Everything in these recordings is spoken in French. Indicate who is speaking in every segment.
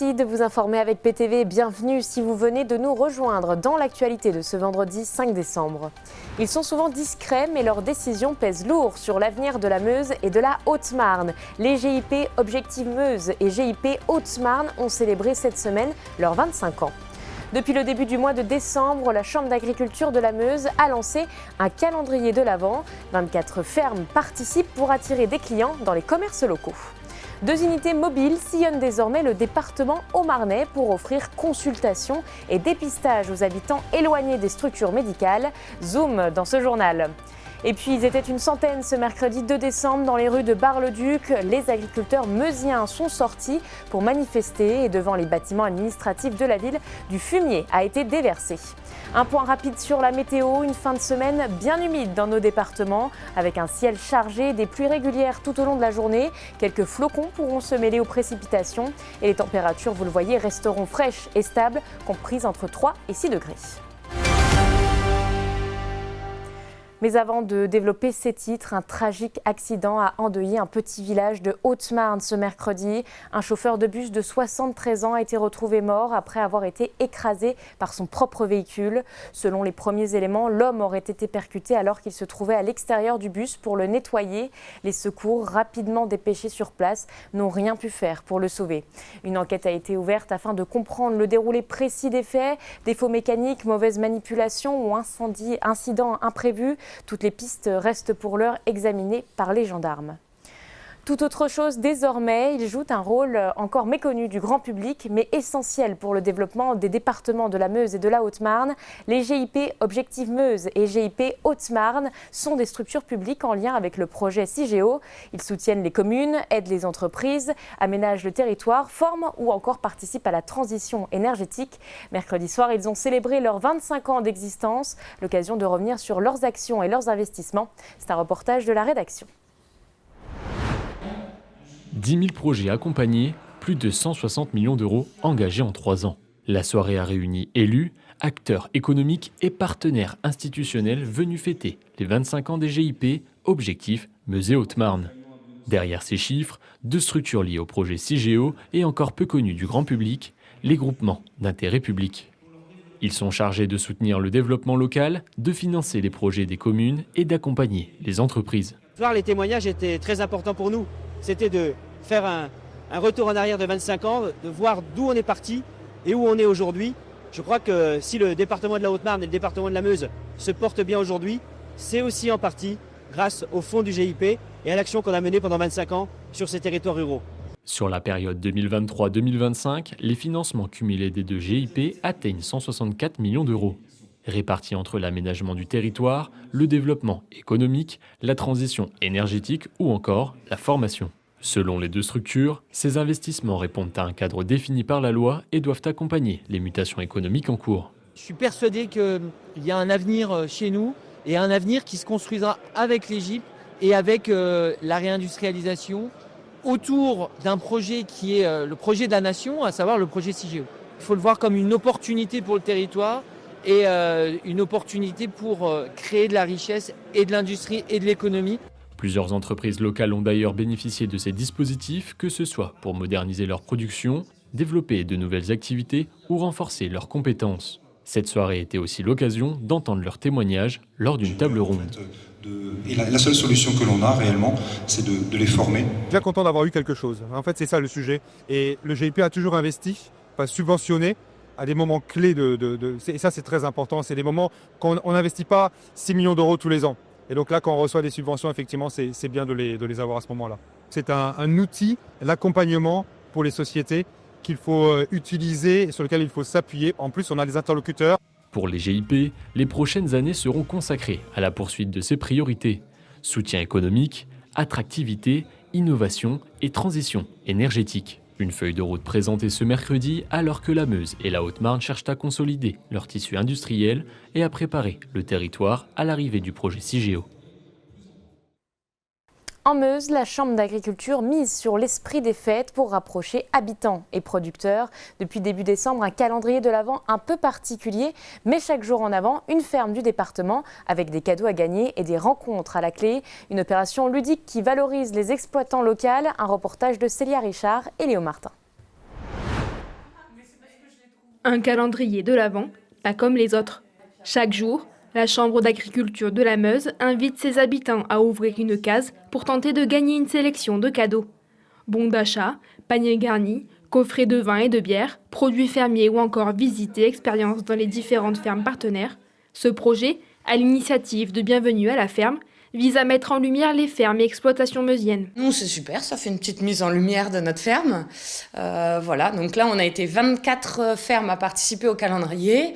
Speaker 1: Merci de vous informer avec PTV. Bienvenue si vous venez de nous rejoindre dans l'actualité de ce vendredi 5 décembre. Ils sont souvent discrets, mais leurs décisions pèsent lourd sur l'avenir de la Meuse et de la Haute-Marne. Les GIP Objectif Meuse et GIP Haute-Marne ont célébré cette semaine leurs 25 ans. Depuis le début du mois de décembre, la Chambre d'agriculture de la Meuse a lancé un calendrier de l'Avent. 24 fermes participent pour attirer des clients dans les commerces locaux. 2 unités mobiles sillonnent désormais le département haut-marnais pour offrir consultation et dépistage aux habitants éloignés des structures médicales. Zoom dans ce journal. Et puis, ils étaient une centaine ce mercredi 2 décembre dans les rues de Bar-le-Duc. Les agriculteurs meusiens sont sortis pour manifester et devant les bâtiments administratifs de la ville, du fumier a été déversé. Un point rapide sur la météo, une fin de semaine bien humide dans nos départements, avec un ciel chargé, des pluies régulières tout au long de la journée. Quelques flocons pourront se mêler aux précipitations et les températures, vous le voyez, resteront fraîches et stables, comprises entre 3 et 6 degrés. Mais avant de développer ces titres, un tragique accident a endeuillé un petit village de Haute-Marne ce mercredi. Un chauffeur de bus de 73 ans a été retrouvé mort après avoir été écrasé par son propre véhicule. Selon les premiers éléments, l'homme aurait été percuté alors qu'il se trouvait à l'extérieur du bus pour le nettoyer. Les secours, rapidement dépêchés sur place, n'ont rien pu faire pour le sauver. Une enquête a été ouverte afin de comprendre le déroulé précis des faits. Défauts mécaniques, mauvaise manipulation ou incident imprévu. Toutes les pistes restent pour l'heure examinées par les gendarmes. Tout autre chose désormais, il joue un rôle encore méconnu du grand public, mais essentiel pour le développement des départements de la Meuse et de la Haute-Marne. Les GIP Objectif Meuse et GIP Haute-Marne sont des structures publiques en lien avec le projet CIGEO. Ils soutiennent les communes, aident les entreprises, aménagent le territoire, forment ou encore participent à la transition énergétique. Mercredi soir, ils ont célébré leurs 25 ans d'existence, l'occasion de revenir sur leurs actions et leurs investissements. C'est un reportage de la rédaction.
Speaker 2: 10 000 projets accompagnés, plus de 160 millions d'euros engagés en 3 ans. La soirée a réuni élus, acteurs économiques et partenaires institutionnels venus fêter les 25 ans des GIP, Objectif Meuse et Haute-Marne. Derrière ces chiffres, 2 structures liées au projet CIGEO et encore peu connues du grand public, les groupements d'intérêt public. Ils sont chargés de soutenir le développement local, de financer les projets des communes et d'accompagner les entreprises.
Speaker 3: Les témoignages étaient très importants pour nous. C'était de faire un retour en arrière de 25 ans, de voir d'où on est parti et où on est aujourd'hui. Je crois que si le département de la Haute-Marne et le département de la Meuse se portent bien aujourd'hui, c'est aussi en partie grâce au fonds du GIP et à l'action qu'on a menée pendant 25 ans sur ces territoires ruraux.
Speaker 2: Sur la période 2023-2025, les financements cumulés des 2 GIP atteignent 164 millions d'euros. Répartis entre l'aménagement du territoire, le développement économique, la transition énergétique ou encore la formation. Selon les 2 structures, ces investissements répondent à un cadre défini par la loi et doivent accompagner les mutations économiques en cours.
Speaker 4: Je suis persuadé qu'il y a un avenir chez nous et un avenir qui se construisera avec les GIP et avec la réindustrialisation autour d'un projet qui est le projet de la nation, à savoir le projet CIGEO. Il faut le voir comme une opportunité pour le territoire et une opportunité pour créer de la richesse et de l'industrie et de l'économie.
Speaker 2: Plusieurs entreprises locales ont d'ailleurs bénéficié de ces dispositifs, que ce soit pour moderniser leur production, développer de nouvelles activités ou renforcer leurs compétences. Cette soirée était aussi l'occasion d'entendre leurs témoignages lors d'une table ronde.
Speaker 5: Et la seule solution que l'on a réellement, c'est de les former.
Speaker 6: Bien content d'avoir eu quelque chose. En fait, c'est ça le sujet. Et le GIP a toujours investi, pas subventionné, à des moments clés et ça c'est très important, c'est des moments qu'on n'investit pas 6 millions d'euros tous les ans. Et donc là, quand on reçoit des subventions, effectivement, c'est bien de les avoir à ce moment-là. C'est un outil, l'accompagnement pour les sociétés qu'il faut utiliser et sur lequel il faut s'appuyer. En plus, on a des interlocuteurs.
Speaker 2: Pour les GIP, les prochaines années seront consacrées à la poursuite de ces priorités. Soutien économique, attractivité, innovation et transition énergétique. Une feuille de route présentée ce mercredi alors que la Meuse et la Haute-Marne cherchent à consolider leur tissu industriel et à préparer le territoire à l'arrivée du projet CIGEO.
Speaker 1: En Meuse, la Chambre d'agriculture mise sur l'esprit des fêtes pour rapprocher habitants et producteurs. Depuis début décembre, un calendrier de l'Avent un peu particulier, mais chaque jour en avant, une ferme du département avec des cadeaux à gagner et des rencontres à la clé. Une opération ludique qui valorise les exploitants locaux. Un reportage de Célia Richard et Léo Martin.
Speaker 7: Un calendrier de l'Avent, pas comme les autres. Chaque jour, la Chambre d'agriculture de la Meuse invite ses habitants à ouvrir une case pour tenter de gagner une sélection de cadeaux. Bons d'achat, paniers garnis, coffrets de vin et de bière, produits fermiers ou encore visiter expériences dans les différentes fermes partenaires. Ce projet, à l'initiative de Bienvenue à la ferme, vise à mettre en lumière les fermes et exploitations meusiennes.
Speaker 8: Nous, c'est super, ça fait une petite mise en lumière de notre ferme. Voilà, donc là, on a été 24 fermes à participer au calendrier.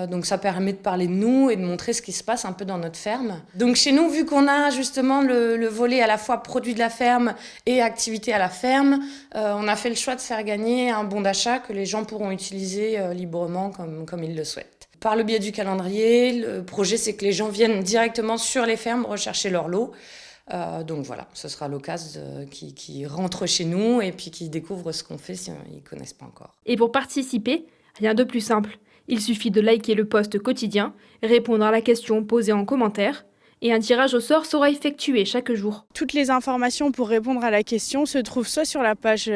Speaker 8: Donc ça permet de parler de nous et de montrer ce qui se passe un peu dans notre ferme. Donc chez nous, vu qu'on a justement le volet à la fois produit de la ferme et activité à la ferme, on a fait le choix de faire gagner un bon d'achat que les gens pourront utiliser librement comme ils le souhaitent. Par le biais du calendrier, le projet, c'est que les gens viennent directement sur les fermes rechercher leur lot. Donc voilà, ce sera l'occasion qui rentre chez nous et puis qui découvre ce qu'on fait si ils ne connaissent pas encore.
Speaker 7: Et pour participer, rien de plus simple. Il suffit de liker le post quotidien, répondre à la question posée en commentaire, et un tirage au sort sera effectué chaque jour.
Speaker 9: Toutes les informations pour répondre à la question se trouvent soit sur la page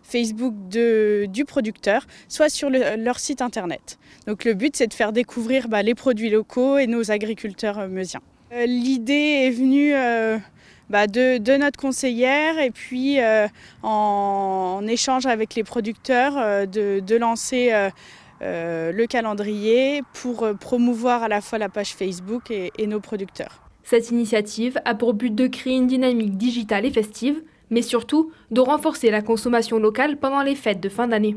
Speaker 9: Facebook du producteur, soit sur leur site internet. Donc le but, c'est de faire découvrir les produits locaux et nos agriculteurs meusiens. L'idée est venue de notre conseillère et puis en échange avec les producteurs de lancer le calendrier pour promouvoir à la fois la page Facebook et nos producteurs.
Speaker 7: Cette initiative a pour but de créer une dynamique digitale et festive, mais surtout de renforcer la consommation locale pendant les fêtes de fin d'année.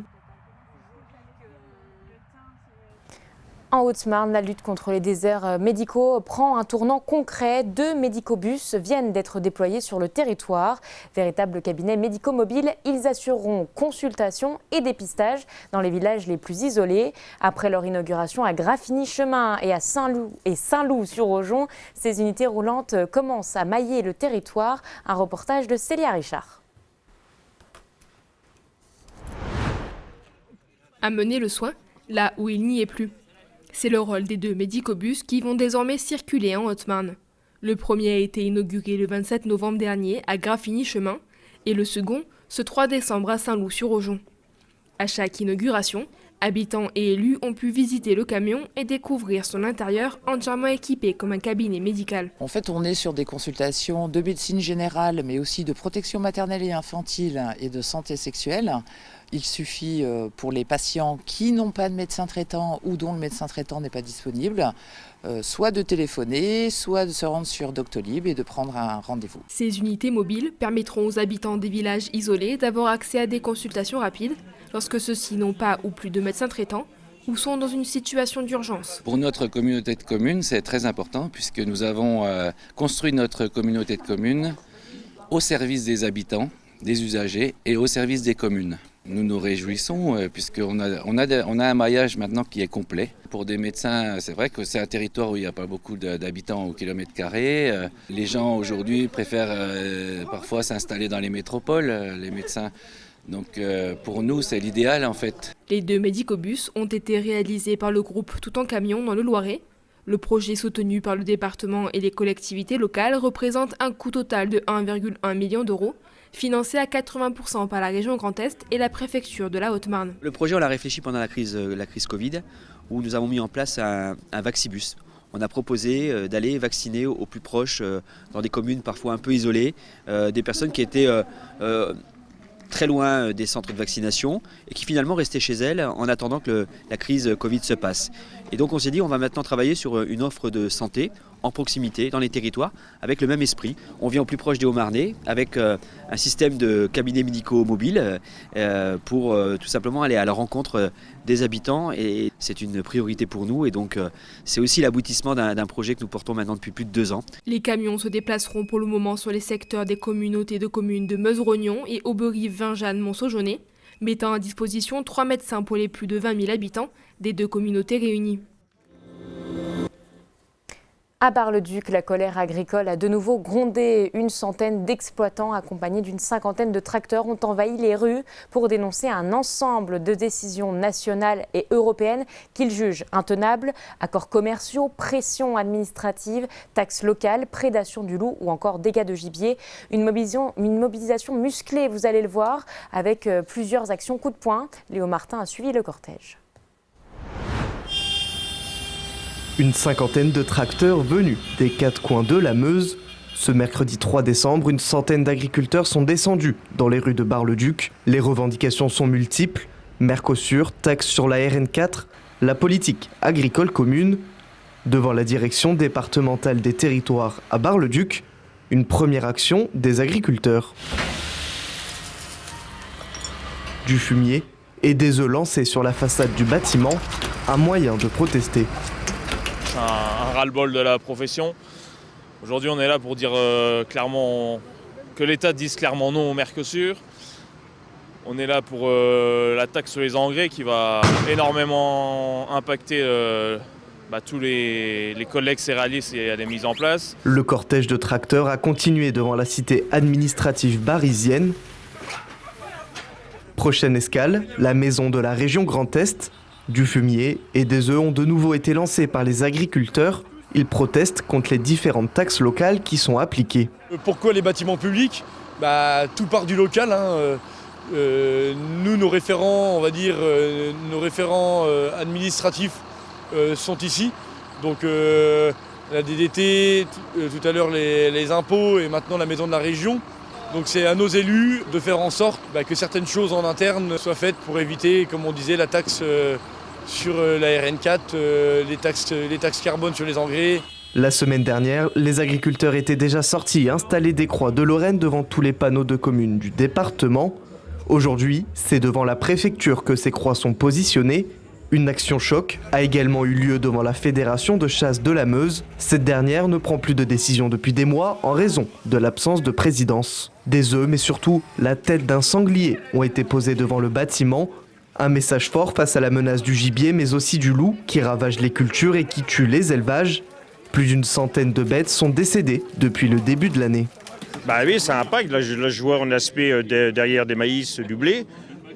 Speaker 1: En Haute-Marne, la lutte contre les déserts médicaux prend un tournant concret. 2 médicobus viennent d'être déployés sur le territoire. Véritables cabinets médico-mobiles, ils assureront consultation et dépistage dans les villages les plus isolés. Après leur inauguration à Graffigny-Chemin et à Saint-Loup-sur-Aujon, ces unités roulantes commencent à mailler le territoire. Un reportage de Célia Richard.
Speaker 7: Amener le soin là où il n'y est plus. C'est le rôle des 2 médicobus qui vont désormais circuler en Haute-Marne. Le premier a été inauguré le 27 novembre dernier à Graffigny-Chemin et le second ce 3 décembre à Saint-Loup-sur-Aujon. À chaque inauguration, habitants et élus ont pu visiter le camion et découvrir son intérieur entièrement équipé comme un cabinet médical.
Speaker 10: En fait, on est sur des consultations de médecine générale, mais aussi de protection maternelle et infantile et de santé sexuelle. Il suffit pour les patients qui n'ont pas de médecin traitant ou dont le médecin traitant n'est pas disponible, soit de téléphoner, soit de se rendre sur Doctolib et de prendre un rendez-vous.
Speaker 7: Ces unités mobiles permettront aux habitants des villages isolés d'avoir accès à des consultations rapides lorsque ceux-ci n'ont pas ou plus de médecin traitant ou sont dans une situation d'urgence.
Speaker 11: Pour notre communauté de communes, c'est très important puisque nous avons construit notre communauté de communes au service des habitants, des usagers et au service des communes. Nous nous réjouissons puisqu'on a un maillage maintenant qui est complet. Pour des médecins, c'est vrai que c'est un territoire où il n'y a pas beaucoup d'habitants au kilomètre carré. Les gens aujourd'hui préfèrent parfois s'installer dans les métropoles, les médecins. Donc pour nous, c'est l'idéal en fait.
Speaker 7: Les 2 médicobus ont été réalisés par le groupe Tout en Camion dans le Loiret. Le projet soutenu par le département et les collectivités locales représente un coût total de 1,1 million d'euros, financé à 80% par la région Grand Est et la préfecture de la Haute-Marne.
Speaker 3: Le projet, on l'a réfléchi pendant la crise Covid, où nous avons mis en place un Vaxibus. On a proposé d'aller vacciner au plus proche, dans des communes parfois un peu isolées, des personnes qui étaient très loin des centres de vaccination et qui finalement restaient chez elles en attendant que la crise Covid se passe. Et donc on s'est dit on va maintenant travailler sur une offre de santé en proximité, dans les territoires, avec le même esprit. On vient au plus proche des Hauts-Marnais avec un système de cabinets médicaux mobiles pour tout simplement aller à la rencontre des habitants et c'est une priorité pour nous et donc c'est aussi l'aboutissement d'un projet que nous portons maintenant depuis plus de 2 ans.
Speaker 7: Les camions se déplaceront pour le moment sur les secteurs des communautés de communes de Meuse-Rognon et Auberive-Vingeanne-Montceaujonais, mettant à disposition 3 médecins pour les plus de 20 000 habitants des 2 communautés réunies.
Speaker 1: À Bar-le-Duc, la colère agricole a de nouveau grondé. Une centaine d'exploitants accompagnés d'une 50aine de tracteurs ont envahi les rues pour dénoncer un ensemble de décisions nationales et européennes qu'ils jugent intenables. Accords commerciaux, pression administrative, taxes locales, prédation du loup ou encore dégâts de gibier. Une mobilisation musclée, vous allez le voir, avec plusieurs actions coup de poing. Léo Martin a suivi le cortège.
Speaker 12: Une cinquantaine de tracteurs venus des 4 coins de la Meuse. Ce mercredi 3 décembre, une centaine d'agriculteurs sont descendus dans les rues de Bar-le-Duc. Les revendications sont multiples. Mercosur, taxe sur la RN4, la politique agricole commune. Devant la direction départementale des territoires à Bar-le-Duc, une première action des agriculteurs. Du fumier et des œufs lancés sur la façade du bâtiment, un moyen de protester.
Speaker 13: C'est un ras-le-bol de la profession. Aujourd'hui, on est là pour dire clairement que l'État dise clairement non au Mercosur. On est là pour la taxe sur les engrais qui va énormément impacter tous les collègues céréalistes et les mises en place.
Speaker 12: Le cortège de tracteurs a continué devant la cité administrative barisienne. Prochaine escale, la maison de la région Grand Est. Du fumier et des œufs ont de nouveau été lancés par les agriculteurs. Ils protestent contre les différentes taxes locales qui sont appliquées.
Speaker 14: Pourquoi les bâtiments publics ? Tout part du local. Nous, nos référents, on va dire, nos référents administratifs sont ici. Donc la DDT, tout à l'heure les impôts et maintenant la maison de la région. Donc c'est à nos élus de faire en sorte que certaines choses en interne soient faites pour éviter, comme on disait, la taxe sur la RN4, les taxes carbone sur les engrais.
Speaker 12: La semaine dernière, les agriculteurs étaient déjà sortis et installés des croix de Lorraine devant tous les panneaux de communes du département. Aujourd'hui, c'est devant la préfecture que ces croix sont positionnées. Une action choc a également eu lieu devant la Fédération de chasse de la Meuse. Cette dernière ne prend plus de décision depuis des mois en raison de l'absence de présidence. Des œufs, mais surtout la tête d'un sanglier ont été posés devant le bâtiment. Un message fort face à la menace du gibier, mais aussi du loup qui ravage les cultures et qui tue les élevages. Plus d'une centaine de bêtes sont décédées depuis le début de l'année.
Speaker 15: Oui, ça impacte. Là, je vois un aspect derrière des maïs, du blé.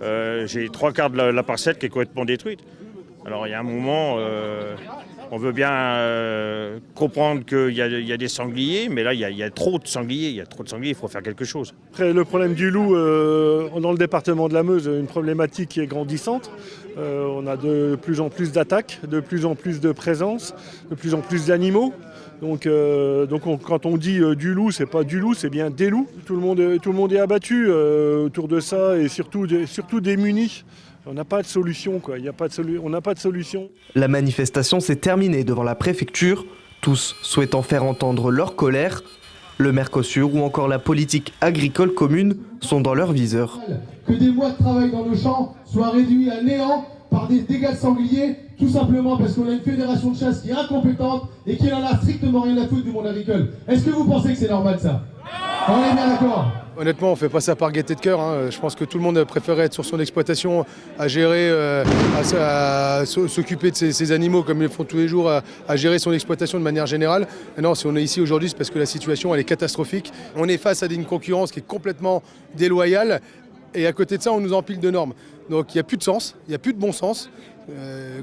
Speaker 15: J'ai 3/4 de la parcelle qui est complètement détruite. Alors il y a un moment, on veut bien comprendre qu'il y a des sangliers, mais là il y a trop de sangliers, il faut faire quelque chose.
Speaker 16: Après, le problème du loup, dans le département de la Meuse, une problématique qui est grandissante. On a de plus en plus d'attaques, de plus en plus de présence, de plus en plus d'animaux. Donc quand on dit du loup, c'est pas du loup, c'est bien des loups. Tout le monde est abattu autour de ça et surtout démuni. On n'a pas de solution, quoi. On n'a pas de solution.
Speaker 12: La manifestation s'est terminée devant la préfecture, tous souhaitant faire entendre leur colère. Le Mercosur ou encore la politique agricole commune sont dans leur viseur.
Speaker 17: Que des mois de travail dans nos champs soient réduits à néant par des dégâts de sangliers, tout simplement parce qu'on a une fédération de chasse qui est incompétente et qui n'en a strictement rien à foutre du monde agricole. Est-ce que vous pensez que c'est normal ça ? On est bien d'accord ?
Speaker 18: Honnêtement, on ne fait pas ça par gaieté de cœur. Je pense que tout le monde préférait être sur son exploitation, à gérer, à s'occuper de ses animaux comme ils le font tous les jours, à gérer son exploitation de manière générale. Et non, si on est ici aujourd'hui, c'est parce que la situation elle est catastrophique. On est face à une concurrence qui est complètement déloyale. Et à côté de ça, on nous empile de normes. Donc il n'y a plus de sens, il n'y a plus de bon sens.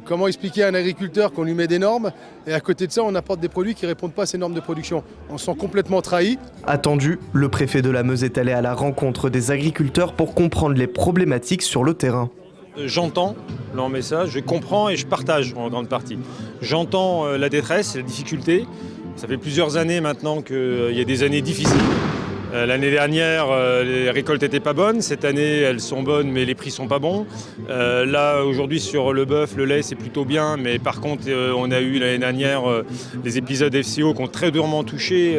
Speaker 18: Comment expliquer à un agriculteur qu'on lui met des normes et à côté de ça, on apporte des produits qui ne répondent pas à ces normes de production. On se sent complètement trahi.
Speaker 12: Attendu, le préfet de la Meuse est allé à la rencontre des agriculteurs pour comprendre les problématiques sur le terrain.
Speaker 19: J'entends leur message, je comprends et je partage en grande partie. J'entends la détresse et la difficulté. Ça fait plusieurs années maintenant qu'il y a des années difficiles. L'année dernière, les récoltes n'étaient pas bonnes. Cette année, elles sont bonnes, mais les prix sont pas bons. Là, aujourd'hui, sur le bœuf, le lait, c'est plutôt bien. Mais par contre, on a eu l'année dernière des épisodes FCO qui ont très durement touché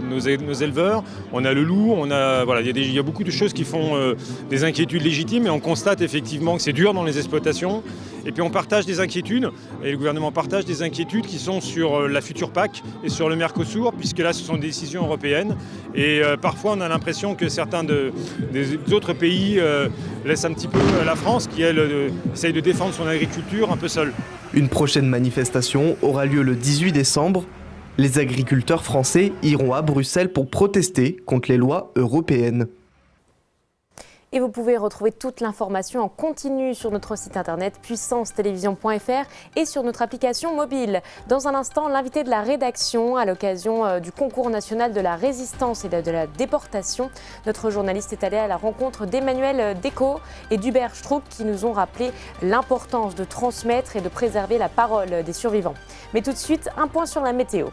Speaker 19: nos éleveurs. On a le loup, il y a beaucoup de choses qui font des inquiétudes légitimes. Et on constate effectivement que c'est dur dans les exploitations. Et puis on partage des inquiétudes, et le gouvernement partage des inquiétudes qui sont sur la future PAC et sur le Mercosur, puisque là, ce sont des décisions européennes. Et parfois, on a l'impression que certains des autres pays laissent un petit peu la France, qui, elle, essaye de défendre son agriculture un peu seule.
Speaker 12: Une prochaine manifestation aura lieu le 18 décembre. Les agriculteurs français iront à Bruxelles pour protester contre les lois européennes.
Speaker 1: Et vous pouvez retrouver toute l'information en continu sur notre site internet puissancetélévision.fr et sur notre application mobile. Dans un instant, l'invité de la rédaction à l'occasion du concours national de la résistance et de la déportation. Notre journaliste est allé à la rencontre d'Emmanuel Decaux et d'Hubert Struck qui nous ont rappelé l'importance de transmettre et de préserver la parole des survivants. Mais tout de suite, un point sur la météo.